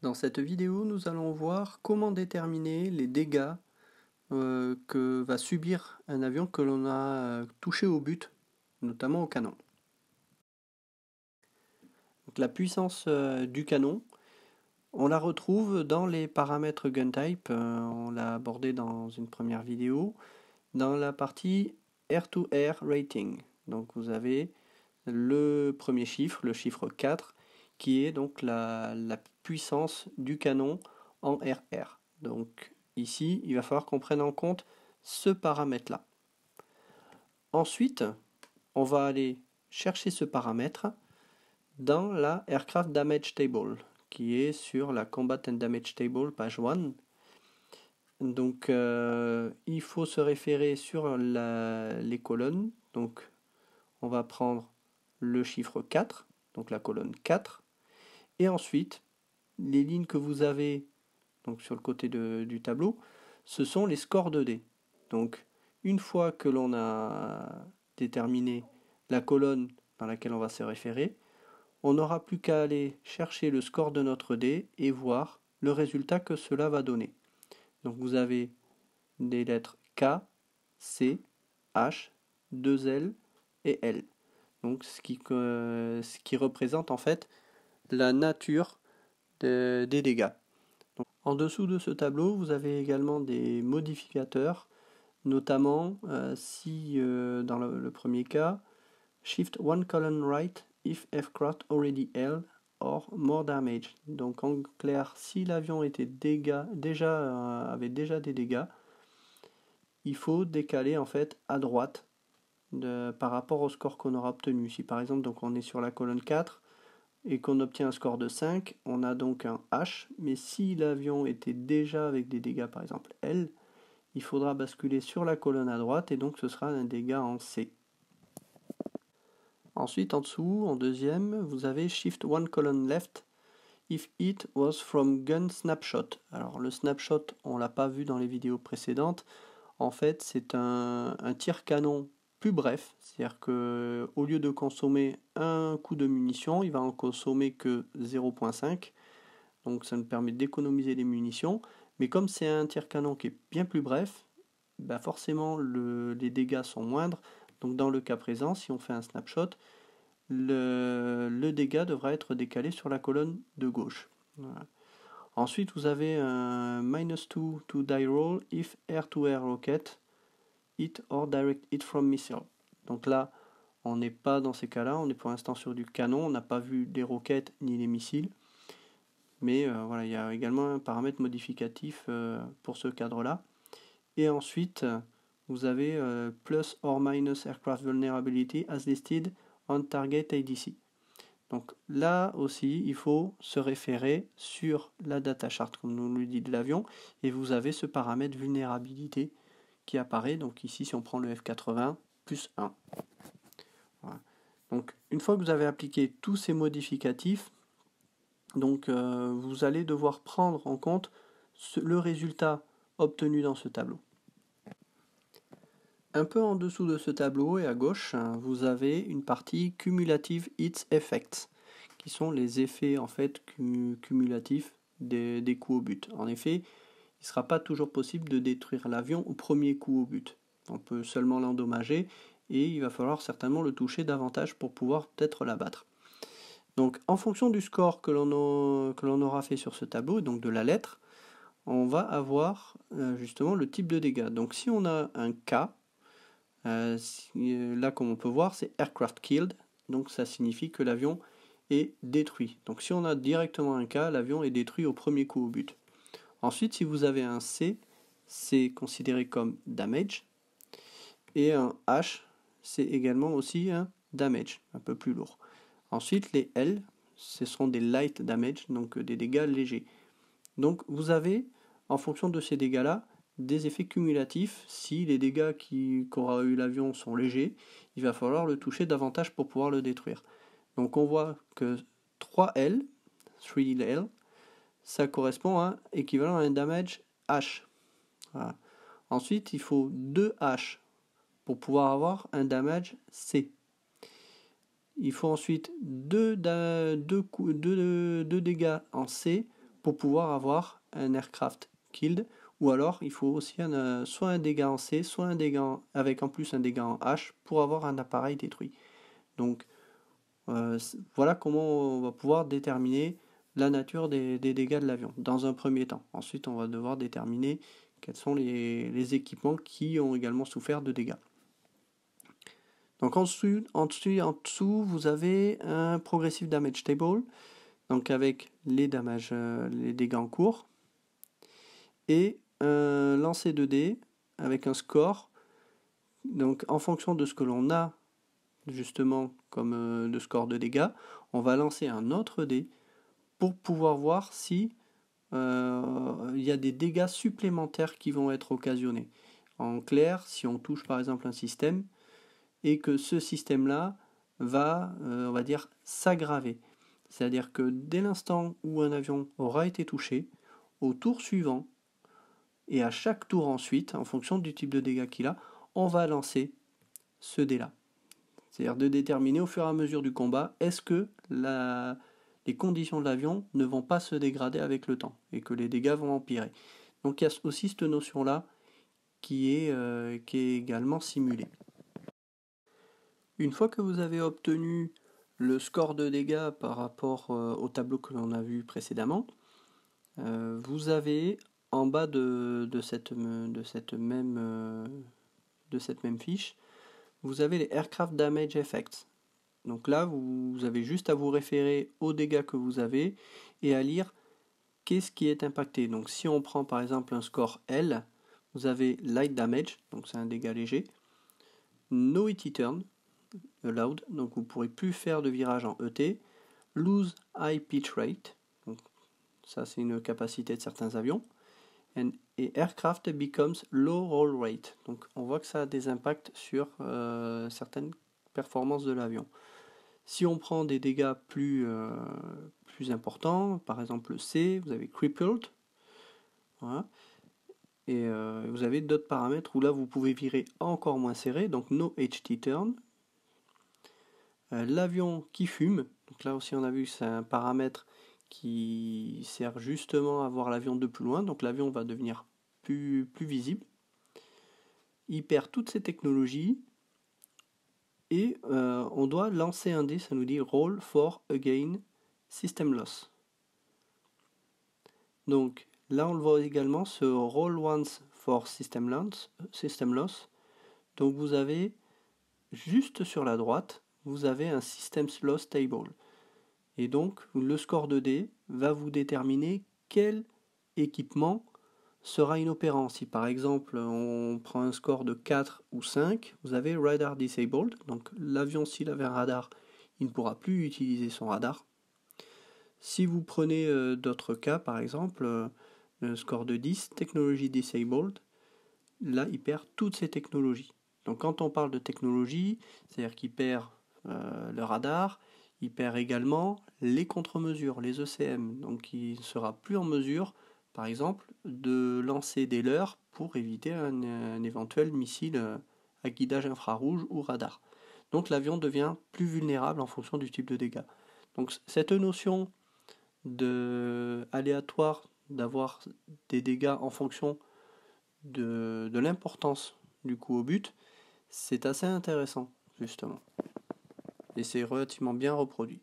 Dans cette vidéo, nous allons voir comment déterminer les dégâts que va subir un avion que l'on a touché au but, notamment au canon. Donc, la puissance du canon, on la retrouve dans les paramètres gun type, on l'a abordé dans une première vidéo, dans la partie air-to-air rating. Donc vous avez le premier chiffre, le chiffre 4, qui est donc la puissance du canon en RR. Donc ici, il va falloir qu'on prenne en compte ce paramètre-là. Ensuite, on va aller chercher ce paramètre dans la Aircraft Damage Table, qui est sur la Combat and Damage Table, page 1. Donc il faut se référer sur les colonnes. Donc on va prendre le chiffre 4, donc la colonne 4, et ensuite les lignes que vous avez donc sur le côté du tableau, ce sont les scores 2D. Donc une fois que l'on a déterminé la colonne dans laquelle on va se référer, on n'aura plus qu'à aller chercher le score de notre dé et voir le résultat que cela va donner. Donc vous avez des lettres K, C, H, 2L et L. Donc ce qui représente en fait la nature des dégâts. Donc, en dessous de ce tableau, vous avez également des modificateurs, notamment si dans le premier cas, Shift one column right if aircraft already held or more damage. Donc en clair, si l'avion avait déjà des dégâts, il faut décaler en fait à droite par rapport au score qu'on aura obtenu. Si par exemple donc on est sur la colonne 4 et qu'on obtient un score de 5, on a donc un H, mais si l'avion était déjà avec des dégâts par exemple L, il faudra basculer sur la colonne à droite et donc ce sera un dégât en C. Ensuite en dessous, en deuxième, vous avez Shift one column left if it was from gun snapshot. Alors le snapshot, on l'a pas vu dans les vidéos précédentes. En fait, c'est un tir-canon plus bref, c'est-à-dire que au lieu de consommer un coup de munition, il va en consommer que 0,5. Donc ça nous permet d'économiser les munitions. Mais comme c'est un tir-canon qui est bien plus bref, bah forcément les dégâts sont moindres. Donc dans le cas présent, si on fait un snapshot, le dégât devra être décalé sur la colonne de gauche. Voilà. Ensuite, vous avez un -2 to die roll if air-to-air rocket hit or direct hit from missile. Donc là, on n'est pas dans ces cas-là, on est pour l'instant sur du canon, on n'a pas vu les roquettes ni les missiles. Mais voilà, il y a également un paramètre modificatif pour ce cadre-là. Et ensuite, vous avez plus or minus aircraft vulnerability as listed on target ADC. Donc là aussi, il faut se référer sur la data chart, comme nous le dit de l'avion, et vous avez ce paramètre vulnérabilité qui apparaît. Donc ici, si on prend le F80, plus 1. Voilà. Donc une fois que vous avez appliqué tous ces modificatifs, donc vous allez devoir prendre en compte le résultat obtenu dans ce tableau. Un peu en dessous de ce tableau et à gauche, vous avez une partie Cumulative Hits Effects, qui sont les effets en fait cumulatifs des coups au but. En effet, il ne sera pas toujours possible de détruire l'avion au premier coup au but. On peut seulement l'endommager et il va falloir certainement le toucher davantage pour pouvoir peut-être l'abattre. Donc en fonction du score que l'on aura fait sur ce tableau, donc de la lettre, on va avoir justement le type de dégâts. Donc si on a un K, là comme on peut voir c'est aircraft killed, donc ça signifie que l'avion est détruit. Donc si on a directement un K, l'avion est détruit au premier coup au but. Ensuite si vous avez un C, c'est considéré comme damage, et un H, c'est également aussi un damage, un peu plus lourd. Ensuite les L, ce sont des light damage, donc des dégâts légers. Donc vous avez, en fonction de ces dégâts-là, des effets cumulatifs. Si les dégâts qu'aura eu l'avion sont légers, il va falloir le toucher davantage pour pouvoir le détruire. Donc on voit que 3L, 3L, ça correspond à équivalent à un damage H. Voilà. Ensuite, il faut 2 H pour pouvoir avoir un damage C. Il faut ensuite 2 dégâts en C pour pouvoir avoir un aircraft killed, ou alors il faut aussi soit un dégât en C, soit un dégât avec en plus un dégât en H pour avoir un appareil détruit. Donc voilà comment on va pouvoir déterminer la nature des dégâts de l'avion dans un premier temps. Ensuite, on va devoir déterminer quels sont les équipements qui ont également souffert de dégâts. Donc en dessous, vous avez un Progressive Damage Table, donc avec les dégâts en cours, et un lancer de dés avec un score. Donc en fonction de ce que l'on a justement comme de score de dégâts, on va lancer un autre dé pour pouvoir voir si il y a des dégâts supplémentaires qui vont être occasionnés. En clair, si on touche par exemple un système et que ce système-là va, on va dire, s'aggraver. C'est-à-dire que dès l'instant où un avion aura été touché, au tour suivant, et à chaque tour ensuite, en fonction du type de dégâts qu'il a, on va lancer ce dé-là. C'est-à-dire de déterminer au fur et à mesure du combat, est-ce que les conditions de l'avion ne vont pas se dégrader avec le temps et que les dégâts vont empirer. Donc il y a aussi cette notion-là qui est également simulée. Une fois que vous avez obtenu le score de dégâts par rapport au tableau que l'on a vu précédemment, vous avez en bas de cette même fiche, vous avez les Aircraft Damage Effects. Donc là, vous avez juste à vous référer aux dégâts que vous avez et à lire qu'est-ce qui est impacté. Donc si on prend par exemple un score L, vous avez Light Damage, donc c'est un dégât léger, No ET Turn, Allowed, donc vous ne pourrez plus faire de virage en ET, Lose High Pitch Rate, donc ça c'est une capacité de certains avions, et Aircraft Becomes Low Roll Rate, donc on voit que ça a des impacts sur certaines performances de l'avion. Si on prend des dégâts plus importants, par exemple le C, vous avez Crippled, voilà. Et vous avez d'autres paramètres où là vous pouvez virer encore moins serré, donc No HT Turn. L'avion qui fume, donc là aussi on a vu que c'est un paramètre qui sert justement à voir l'avion de plus loin, donc l'avion va devenir plus visible. Il perd toutes ses technologies et on doit lancer un dé, ça nous dit Roll for Again System Loss. Donc là on le voit également, ce Roll Once for System Loss. Donc vous avez juste sur la droite, vous avez un System Loss Table. Et donc le score de dés va vous déterminer quel équipement sera inopérant. Si par exemple on prend un score de 4 ou 5, vous avez Radar Disabled. Donc l'avion, s'il avait un radar, il ne pourra plus utiliser son radar. Si vous prenez d'autres cas, par exemple, le score de 10, Technology Disabled, là il perd toutes ses technologies. Donc quand on parle de technologie, c'est-à-dire qu'il perd le radar, il perd également les contre-mesures, les ECM. Donc il ne sera plus en mesure, par exemple, de lancer des leurres pour éviter un éventuel missile à guidage infrarouge ou radar. Donc l'avion devient plus vulnérable en fonction du type de dégâts. Donc cette notion aléatoire d'avoir des dégâts en fonction de l'importance du coup au but, c'est assez intéressant justement. Et c'est relativement bien reproduit.